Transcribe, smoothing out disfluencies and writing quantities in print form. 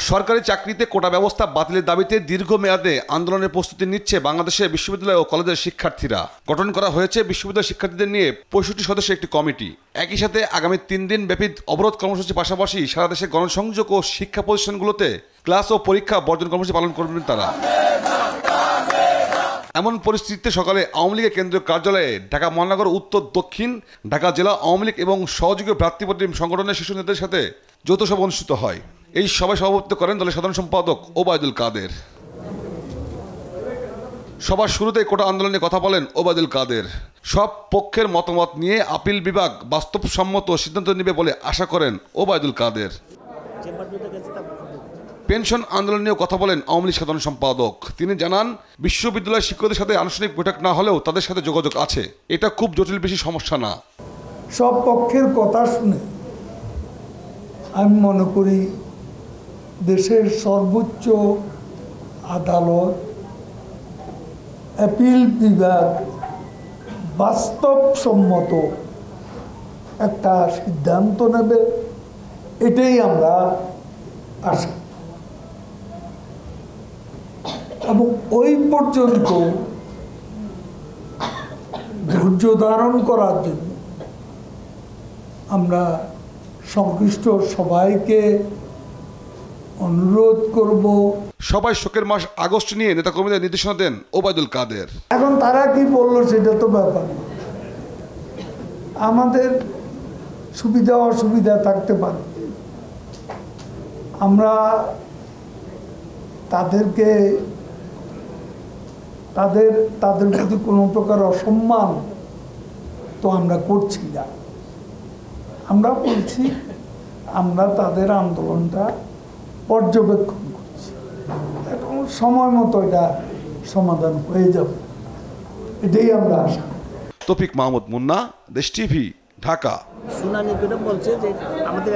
সরকারি চাকরিতে কোটা ব্যবস্থা বাতিলের দাবিতে দীর্ঘমেয়াদে আন্দোলনের প্রস্তুতি নিচ্ছে বাংলাদেশের বিশ্ববিদ্যালয় ও কলেজের শিক্ষার্থীরা। গঠন করা হয়েছে বিশ্ববিদ্যালয় শিক্ষার্থীদের নিয়ে 65 সদস্যের একটি কমিটি। একই সাথে আগামী 3 দিন ব্যাপী অবরোধ কর্মসূচির পাশাপাশি সারা দেশে গণসংযোগ ও শিক্ষা প্রতিষ্ঠানগুলোতে ক্লাস ও পরীক্ষা বর্জন কর্মসূচি পালন করবেন তারা। এমন পরিস্থিতিতে সকালে আওয়ামী লীগের কেন্দ্রীয় কার্যালয়ে ঢাকা মহানগর উত্তর দক্ষিণ ঢাকা জেলা আওয়ামী লীগ এবং সহযোগী ভ্রাতৃপ্রতিম সংগঠনের শীর্ষ নেতাদের সাথে যৌথ সভা অনুষ্ঠিত হয়। এই সভায় সভাপতিত্ব করেন দলের সাধারণ সম্পাদক ওবায়দুল কাদের। সবার শুরুতেই কোটা আন্দোলনে কথা বলেন ওবায়দুল কাদের। সব পক্ষের মতামত নিয়ে আপিল বিভাগ বাস্তবসম্মত সিদ্ধান্ত নেবে বলে আশা করেন ওবায়দুল কাদের। পেনশন আন্দোলন নিয়েও কথা বলেন আওয়ামী লীগ সাধারণ সম্পাদক। তিনি জানান, বিশ্ববিদ্যালয় শিক্ষকদের সাথে আনুষ্ঠানিক বৈঠক না হলেও তাদের সাথে যোগাযোগ আছে। এটা খুব জটিল বেশি সমস্যা না। সব পক্ষের কথা শুনে আমি মনে করি দেশের সর্বোচ্চ আদালত, অ্যাপিল বিভাগ বাস্তবসম্মত একটা সিদ্ধান্ত নেবে, এটাই আমরা আশা। এবং ওই পর্যন্ত ধৈর্য ধারণ করার জন্য আমরা সংশ্লিষ্ট সবাইকে অনুরোধ করব। সবাই শোকের মাস আগস্ট নিয়ে নেতাকর্মীদের নির্দেশনা দেন ওবায়দুল কাদের। এখন তারা কি বললো সেটা তো ব্যাপার না, আমাদের সুবিধা অসুবিধা থাকতে পারে। আমরা তাদেরকে তাদের প্রতি কোনো প্রকার অসম্মান তো আমরা করছি না। আমরা বলছি আমরা তাদের আন্দোলনটা পর্যবেক্ষণ করছি, এখন সময় মতো এটা সমাধান হয়ে যাবে, এটাই আমরা আশা। তৌফিক মাহমুদ মুন্না, দেশ টিভি, ঢাকা। শুনানি করে বলছে যে আমাদের